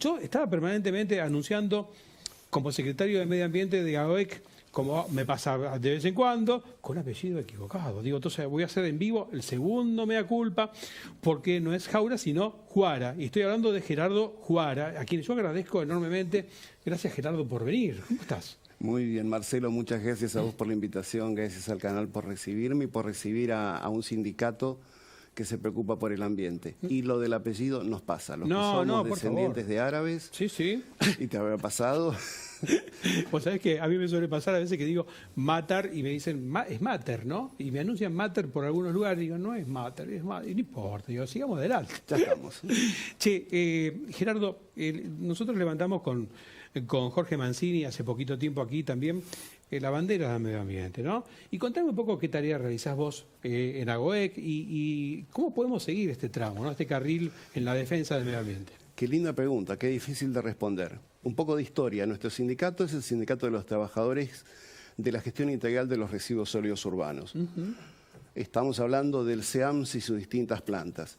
yo estaba permanentemente anunciando como secretario de Medio Ambiente de AOEC, como me pasa de vez en cuando, con apellido equivocado. Digo, entonces voy a hacer en vivo el segundo mea culpa, porque no es Jaura, sino Juara. Y estoy hablando de Gerardo Juara, a quien yo agradezco enormemente. Gracias, Gerardo, por venir. ¿Cómo estás? Muy bien, Marcelo, muchas gracias a vos por la invitación, gracias al canal por recibirme y por recibir a un sindicato que se preocupa por el ambiente. Y lo del apellido nos pasa, los que somos descendientes de árabes. Sí, sí. ¿Y te habrá pasado? Vos sabés que a mí me suele pasar a veces que digo Matar y me dicen, es Mater, ¿no? Y me anuncian Mater por algunos lugares y digo, no es Mater, es Mater. Y no importa, digo, sigamos adelante. Ya estamos. Che, Gerardo, nosotros levantamos con Jorge Mancini hace poquito tiempo aquí también la bandera del medio ambiente, ¿no? Y contame un poco qué tarea realizás vos en AOEC y cómo podemos seguir este tramo, ¿no? Este carril en la defensa del medio ambiente. Qué linda pregunta, qué difícil de responder. Un poco de historia. Nuestro sindicato es el Sindicato de los Trabajadores de la Gestión Integral de los Residuos Sólidos Urbanos. Estamos hablando del SEAMS y sus distintas plantas.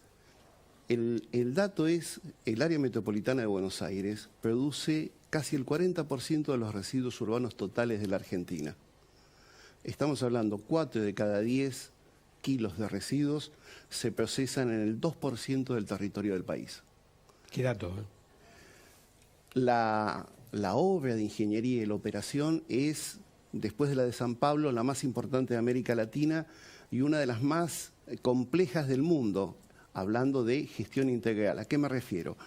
El dato es, el área metropolitana de Buenos Aires produce casi el 40% de los residuos urbanos totales de la Argentina. Estamos hablando 4 de cada 10 kilos de residuos se procesan en el 2% del territorio del país. Qué dato, ¿eh? La obra de ingeniería y la operación es, después de la de San Pablo, la más importante de América Latina y una de las más complejas del mundo, hablando de gestión integral. ¿A qué me refiero?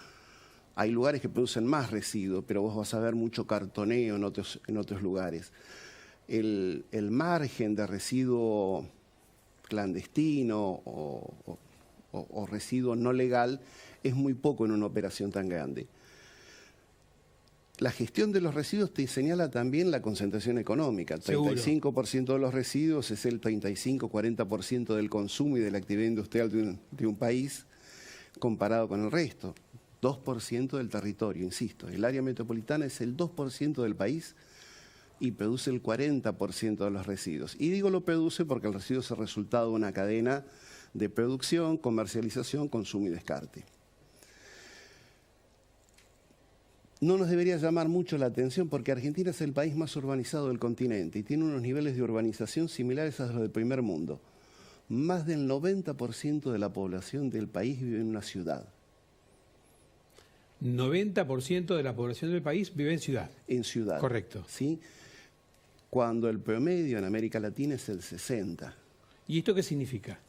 Hay lugares que producen más residuos, pero vos vas a ver mucho cartoneo en otros lugares. El margen de residuo clandestino o residuo no legal es muy poco en una operación tan grande. La gestión de los residuos te señala también la concentración económica. El 35% de los residuos es el 35-40% del consumo y de la actividad industrial de un país comparado con el resto. 2% del territorio, insisto. El área metropolitana es el 2% del país y produce el 40% de los residuos. Y digo lo produce porque el residuo es el resultado de una cadena de producción, comercialización, consumo y descarte. No nos debería llamar mucho la atención porque Argentina es el país más urbanizado del continente y tiene unos niveles de urbanización similares a los del primer mundo. Más del 90% de la población del país vive en una ciudad. 90% de la población del país vive en ciudad. En ciudad. Correcto. ¿Sí? Cuando el promedio en América Latina es el 60%. ¿Y esto qué significa?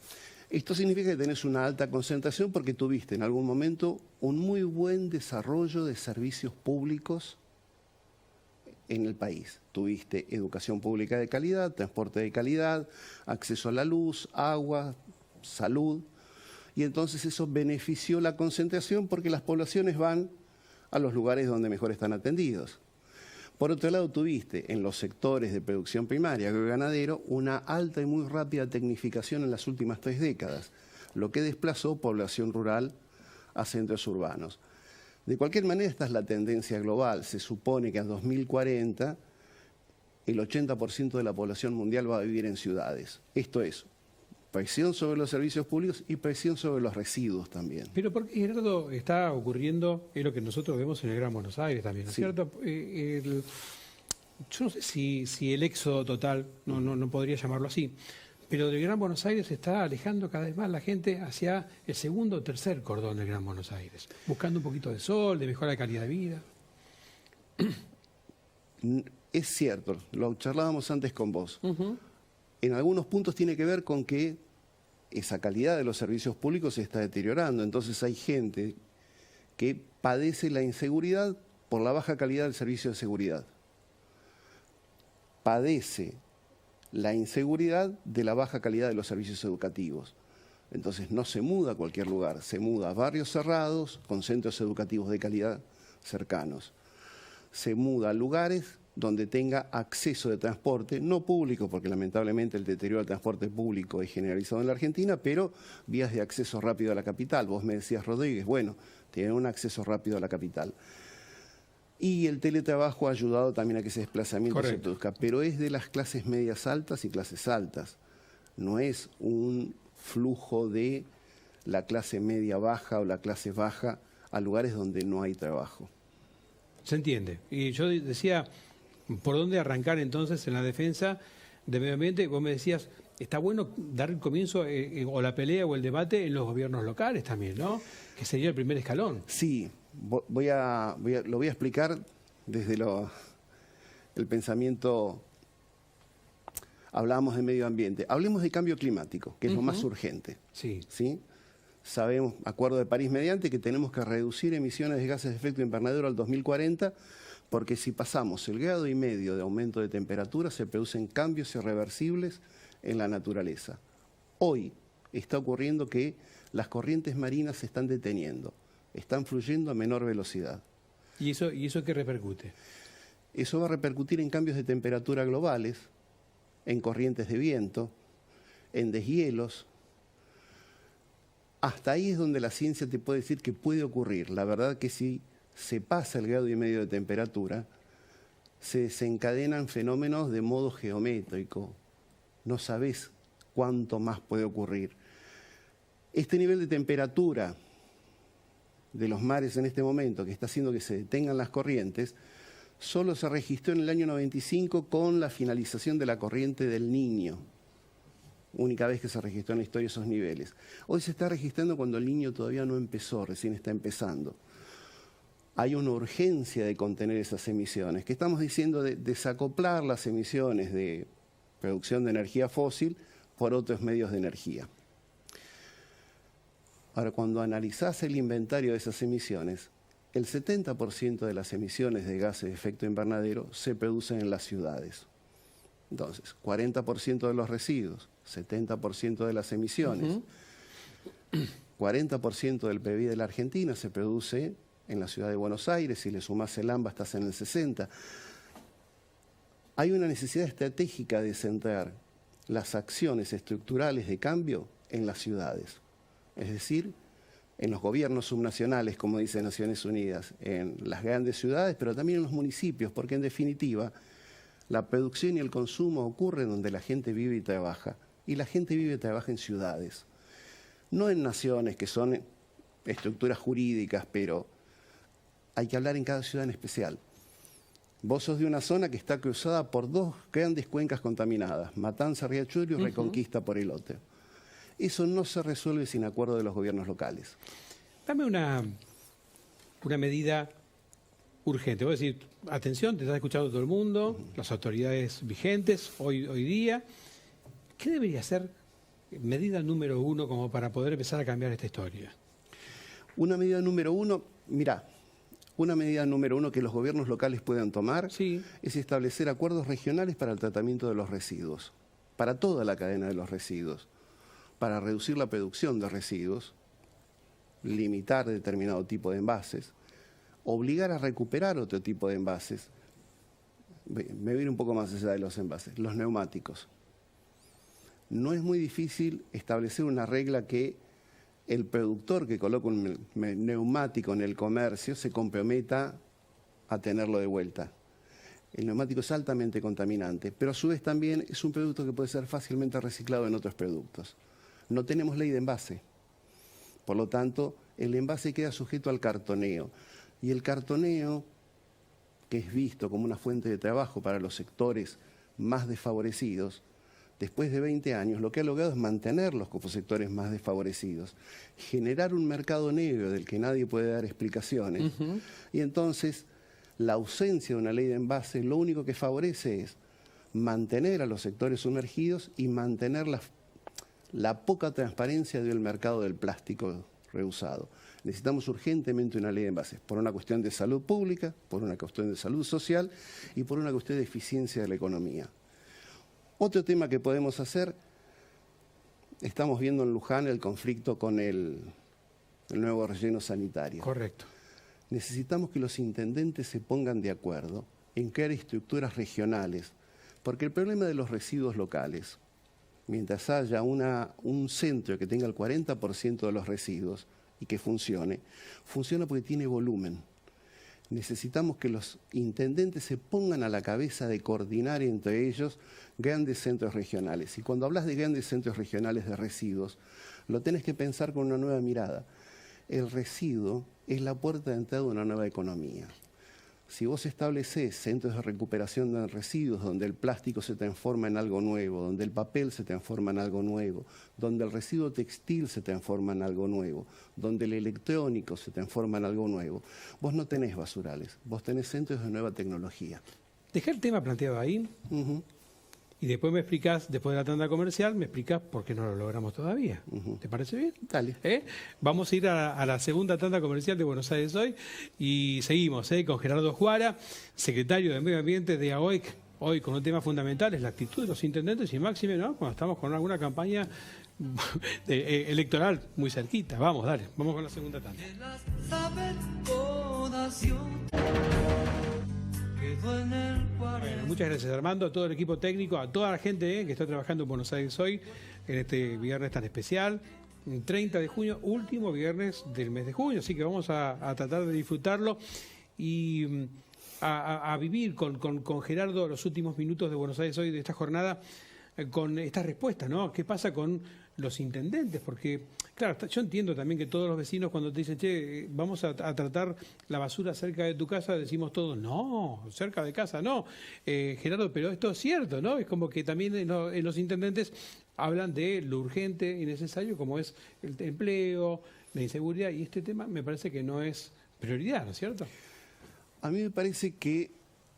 Esto significa que tenés una alta concentración porque tuviste en algún momento un muy buen desarrollo de servicios públicos en el país. Tuviste educación pública de calidad, transporte de calidad, acceso a la luz, agua, salud. Y entonces eso benefició la concentración porque las poblaciones van a los lugares donde mejor están atendidos. Por otro lado, tuviste en los sectores de producción primaria, agroganadero, una alta y muy rápida tecnificación en las últimas 3 décadas, lo que desplazó población rural a centros urbanos. De cualquier manera, esta es la tendencia global. Se supone que a 2040 el 80% de la población mundial va a vivir en ciudades. Esto es presión sobre los servicios públicos y presión sobre los residuos también. Pero porque, Gerardo, está ocurriendo, es lo que nosotros vemos en el Gran Buenos Aires también, ¿no es cierto? Yo no sé si el éxodo total, no podría llamarlo así, pero del Gran Buenos Aires se está alejando cada vez más la gente hacia el segundo o tercer cordón del Gran Buenos Aires, buscando un poquito de sol, de mejorar la calidad de vida. Es cierto, lo charlábamos antes con vos. En algunos puntos tiene que ver con que esa calidad de los servicios públicos se está deteriorando. Entonces hay gente que padece la inseguridad por la baja calidad del servicio de seguridad. Padece la inseguridad de la baja calidad de los servicios educativos. Entonces no se muda a cualquier lugar, se muda a barrios cerrados con centros educativos de calidad cercanos. Se muda a lugares donde tenga acceso de transporte, no público, porque lamentablemente el deterioro del transporte público es generalizado en la Argentina, pero vías de acceso rápido a la capital. Vos me decías, Rodríguez, bueno, tiene un acceso rápido a la capital. Y el teletrabajo ha ayudado también a que ese desplazamiento se produzca, pero es de las clases medias altas y clases altas. No es un flujo de la clase media baja o la clase baja a lugares donde no hay trabajo. Se entiende. Y yo decía, ¿por dónde arrancar entonces en la defensa del medio ambiente? Vos me decías, está bueno dar el comienzo o la pelea o el debate en los gobiernos locales también, ¿no? Que sería el primer escalón. Sí, lo voy a explicar desde el pensamiento. Hablábamos de medio ambiente. Hablemos de cambio climático, que es lo más urgente. Sí. ¿Sí? Sabemos, Acuerdo de París mediante, que tenemos que reducir emisiones de gases de efecto invernadero al 2040, porque si pasamos el 1,5 grados de aumento de temperatura, se producen cambios irreversibles en la naturaleza. Hoy está ocurriendo que las corrientes marinas se están deteniendo, están fluyendo a menor velocidad. ¿Y eso qué repercute? Eso va a repercutir en cambios de temperatura globales, en corrientes de viento, en deshielos. Hasta ahí es donde la ciencia te puede decir que puede ocurrir. La verdad que si se pasa el 1,5 grados de temperatura, se desencadenan fenómenos de modo geométrico. No sabés cuánto más puede ocurrir. Este nivel de temperatura de los mares en este momento, que está haciendo que se detengan las corrientes, solo se registró en el año 95 con la finalización de la corriente del Niño. Única vez que se registró en la historia esos niveles. Hoy se está registrando cuando el Niño todavía no empezó, recién está empezando. Hay una urgencia de contener esas emisiones, que estamos diciendo de desacoplar las emisiones de producción de energía fósil por otros medios de energía. Ahora, cuando analizás el inventario de esas emisiones, el 70% de las emisiones de gases de efecto invernadero se producen en las ciudades. Entonces, 40% de los residuos, 70% de las emisiones, 40% del PBI de la Argentina se produce en la ciudad de Buenos Aires. Si le sumás el AMBA estás en el 60%. Hay una necesidad estratégica de centrar las acciones estructurales de cambio en las ciudades. Es decir, en los gobiernos subnacionales, como dice Naciones Unidas, en las grandes ciudades, pero también en los municipios, porque en definitiva la producción y el consumo ocurren donde la gente vive y trabaja. Y la gente vive y trabaja en ciudades. No en naciones que son estructuras jurídicas, pero hay que hablar en cada ciudad en especial. Vos sos de una zona que está cruzada por 2 grandes cuencas contaminadas, Matanza, Riachuelo y Reconquista por el otro. Eso no se resuelve sin acuerdo de los gobiernos locales. Dame una medida urgente. Voy a decir, atención, te está escuchando todo el mundo, las autoridades vigentes hoy día. ¿Qué debería ser medida número 1 como para poder empezar a cambiar esta historia? Una medida número 1, mirá, una medida número 1 que los gobiernos locales puedan tomar es establecer acuerdos regionales para el tratamiento de los residuos, para toda la cadena de los residuos, para reducir la producción de residuos, limitar determinado tipo de envases, obligar a recuperar otro tipo de envases. Me voy a ir un poco más allá de los envases, los neumáticos. No es muy difícil establecer una regla que el productor que coloca un neumático en el comercio se comprometa a tenerlo de vuelta. El neumático es altamente contaminante, pero a su vez también es un producto que puede ser fácilmente reciclado en otros productos. No tenemos ley de envase, por lo tanto, el envase queda sujeto al cartoneo. Y el cartoneo, que es visto como una fuente de trabajo para los sectores más desfavorecidos, después de 20 años, lo que ha logrado es mantenerlos como sectores más desfavorecidos, generar un mercado negro del que nadie puede dar explicaciones. Y entonces, la ausencia de una ley de envase lo único que favorece es mantener a los sectores sumergidos y mantener la poca transparencia del mercado del plástico reusado. Necesitamos urgentemente una ley de envases, por una cuestión de salud pública, por una cuestión de salud social y por una cuestión de eficiencia de la economía. Otro tema que podemos hacer, estamos viendo en Luján el conflicto con el nuevo relleno sanitario. Correcto. Necesitamos que los intendentes se pongan de acuerdo en crear estructuras regionales, porque el problema de los residuos locales, mientras haya un centro que tenga el 40% de los residuos y que funciona porque tiene volumen. Necesitamos que los intendentes se pongan a la cabeza de coordinar entre ellos grandes centros regionales. Y cuando hablas de grandes centros regionales de residuos, lo tenés que pensar con una nueva mirada. El residuo es la puerta de entrada de una nueva economía. Si vos establecés centros de recuperación de residuos donde el plástico se transforma en algo nuevo, donde el papel se transforma en algo nuevo, donde el residuo textil se transforma en algo nuevo, donde el electrónico se transforma en algo nuevo, vos no tenés basurales, vos tenés centros de nueva tecnología. Dejé el tema planteado ahí. Y después me explicás, después de la tanda comercial, me explicás por qué no lo logramos todavía. ¿Te parece bien? Dale. Vamos a ir a la segunda tanda comercial de Buenos Aires Hoy y seguimos con Gerardo Juara, secretario de Medio Ambiente de AOEC. Hoy con un tema fundamental, es la actitud de los intendentes y máxime, ¿no? Cuando estamos con alguna campaña electoral muy cerquita. Vamos, dale, vamos con la segunda tanda. Bueno, muchas gracias Armando, a todo el equipo técnico, a toda la gente que está trabajando en Buenos Aires Hoy, en este viernes tan especial, 30 de junio, último viernes del mes de junio, así que vamos a tratar de disfrutarlo y a vivir con Gerardo los últimos minutos de Buenos Aires Hoy de esta jornada, con estas respuestas, ¿no? ¿Qué pasa con los intendentes? Porque, claro, yo entiendo también que todos los vecinos cuando te dicen, che, vamos a tratar la basura cerca de tu casa, decimos todos, no, cerca de casa no. Gerardo, pero esto es cierto, ¿no? Es como que también en los intendentes hablan de lo urgente y necesario, como es el empleo, la inseguridad, y este tema me parece que no es prioridad, ¿no es cierto? A mí me parece que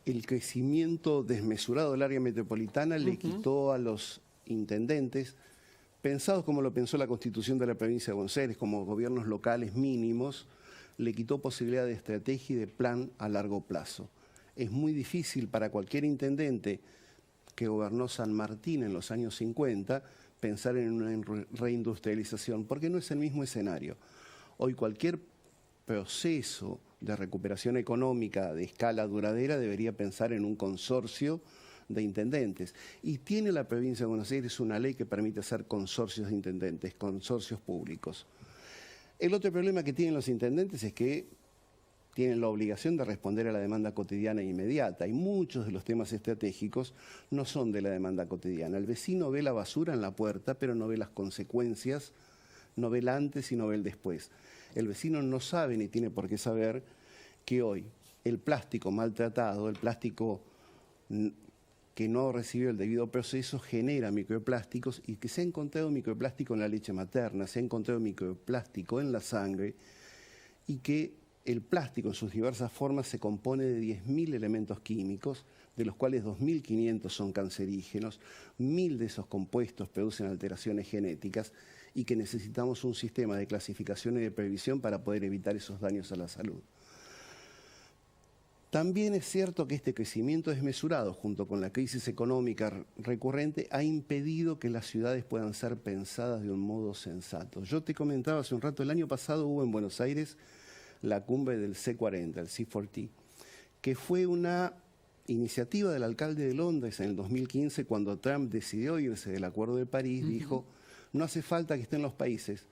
el crecimiento desmesurado del área metropolitana le quitó a los intendentes, pensados como lo pensó la Constitución de la provincia de Buenos Aires, como gobiernos locales mínimos, le quitó posibilidad de estrategia y de plan a largo plazo. Es muy difícil para cualquier intendente que gobernó San Martín en los años 50 pensar en una reindustrialización, porque no es el mismo escenario. Hoy cualquier proceso de recuperación económica de escala duradera debería pensar en un consorcio de intendentes. Y tiene la provincia de Buenos Aires una ley que permite hacer consorcios de intendentes, consorcios públicos. El otro problema que tienen los intendentes es que tienen la obligación de responder a la demanda cotidiana e inmediata, y muchos de los temas estratégicos no son de la demanda cotidiana. El vecino ve la basura en la puerta, pero no ve las consecuencias, no ve el antes y no ve el después. El vecino no sabe ni tiene por qué saber que hoy el plástico maltratado, el plástico que no recibió el debido proceso, genera microplásticos, y que se ha encontrado microplástico en la leche materna, se ha encontrado microplástico en la sangre, y que el plástico en sus diversas formas se compone de 10.000 elementos químicos, de los cuales 2.500 son cancerígenos, 1.000 de esos compuestos producen alteraciones genéticas, y que necesitamos un sistema de clasificación y de previsión para poder evitar esos daños a la salud. También es cierto que este crecimiento desmesurado, junto con la crisis económica recurrente, ha impedido que las ciudades puedan ser pensadas de un modo sensato. Yo te comentaba hace un rato, el año pasado hubo en Buenos Aires la cumbre del C40, el C40, que fue una iniciativa del alcalde de Londres en el 2015, cuando Trump decidió irse del Acuerdo de París, dijo, no hace falta que estén los países,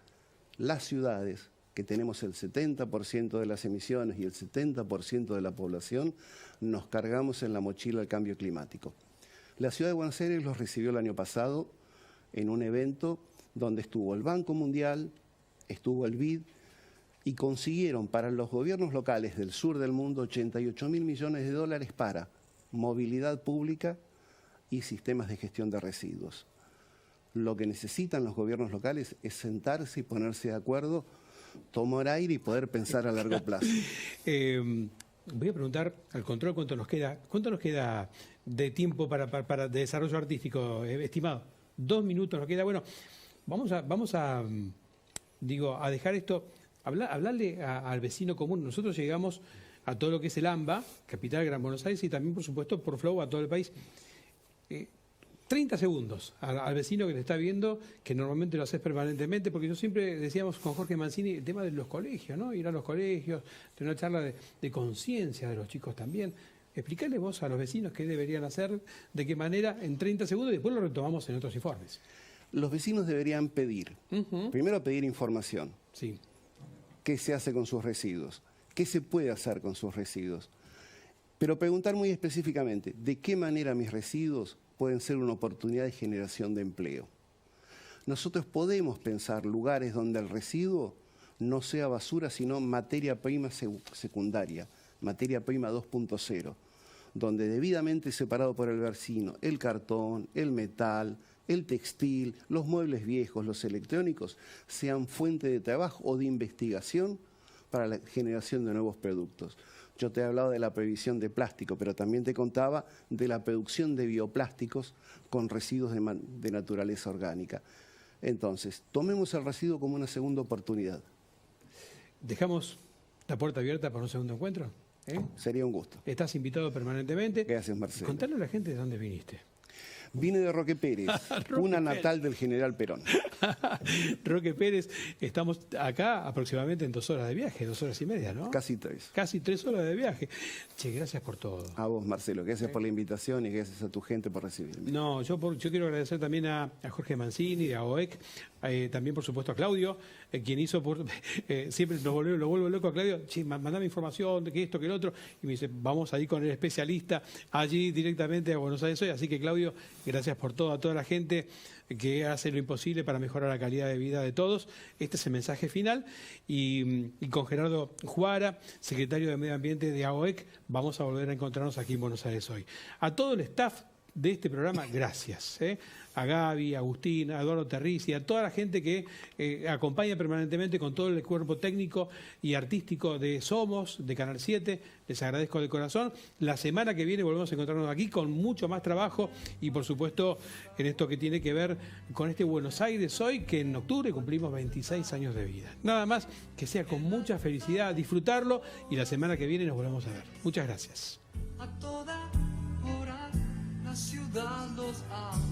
las ciudades, que tenemos el 70% de las emisiones y el 70% de la población, nos cargamos en la mochila el cambio climático. La ciudad de Buenos Aires los recibió el año pasado en un evento donde estuvo el Banco Mundial, estuvo el BID, y consiguieron para los gobiernos locales del sur del mundo 88.000 millones de dólares para movilidad pública y sistemas de gestión de residuos. Lo que necesitan los gobiernos locales es sentarse y ponerse de acuerdo, tomar aire y poder pensar a largo plazo. Voy a preguntar al control cuánto nos queda de tiempo para desarrollo artístico estimado. 2 minutos nos queda. Bueno, vamos a dejar esto, hablarle al vecino común. Nosotros llegamos a todo lo que es el AMBA, Capital Gran Buenos Aires, y también, por supuesto, por Flow a todo el país. 30 segundos al vecino que te está viendo, que normalmente lo haces permanentemente, porque yo siempre decíamos con Jorge Mancini el tema de los colegios, ¿no? Ir a los colegios, tener una charla de conciencia de los chicos también. Explicarle vos a los vecinos qué deberían hacer, de qué manera, en 30 segundos, y después lo retomamos en otros informes. Los vecinos deberían pedir, primero pedir información. Sí. ¿Qué se hace con sus residuos? ¿Qué se puede hacer con sus residuos? Pero preguntar muy específicamente, ¿de qué manera mis residuos pueden ser una oportunidad de generación de empleo? Nosotros podemos pensar lugares donde el residuo no sea basura, sino materia prima secundaria, materia prima 2.0, donde debidamente separado por el Bercino, el cartón, el metal, el textil, los muebles viejos, los electrónicos, sean fuente de trabajo o de investigación para la generación de nuevos productos. Yo te he hablado de la previsión de plástico, pero también te contaba de la producción de bioplásticos con residuos de naturaleza orgánica. Entonces, tomemos el residuo como una segunda oportunidad. Dejamos la puerta abierta para un segundo encuentro. Sería un gusto. Estás invitado permanentemente. Gracias, Marcelo. Contarle a la gente de dónde viniste. Vine de Roque Pérez, cuna natal del general Perón. Roque Pérez, estamos acá aproximadamente en 2 horas de viaje, 2 horas y media, ¿no? Casi 3. Casi 3 horas de viaje. Che, gracias por todo. A vos, Marcelo, gracias por la invitación y gracias a tu gente por recibirme. No, yo quiero agradecer también a Jorge Mancini, de AOEC, también por supuesto a Claudio, quien hizo, siempre lo vuelvo loco a Claudio, che, mandame información de que esto, que el otro, y me dice, vamos a ir con el especialista allí directamente a Buenos Aires hoy, así que Claudio, gracias por todo, a toda la gente que hace lo imposible para mejorar la calidad de vida de todos. Este es el mensaje final y con Gerardo Juara, secretario de Medio Ambiente de AOEC, vamos a volver a encontrarnos aquí en Buenos Aires hoy. A todo el staff de este programa, gracias. A Gaby, a Agustín, a Eduardo Terrici, a toda la gente que acompaña permanentemente con todo el cuerpo técnico y artístico de Somos, de Canal 7. Les agradezco de corazón. La semana que viene volvemos a encontrarnos aquí con mucho más trabajo y, por supuesto, en esto que tiene que ver con este Buenos Aires hoy, que en octubre cumplimos 26 años de vida. Nada más, que sea con mucha felicidad, disfrutarlo y la semana que viene nos volvemos a ver. Muchas gracias. A toda hora la ciudad los ama.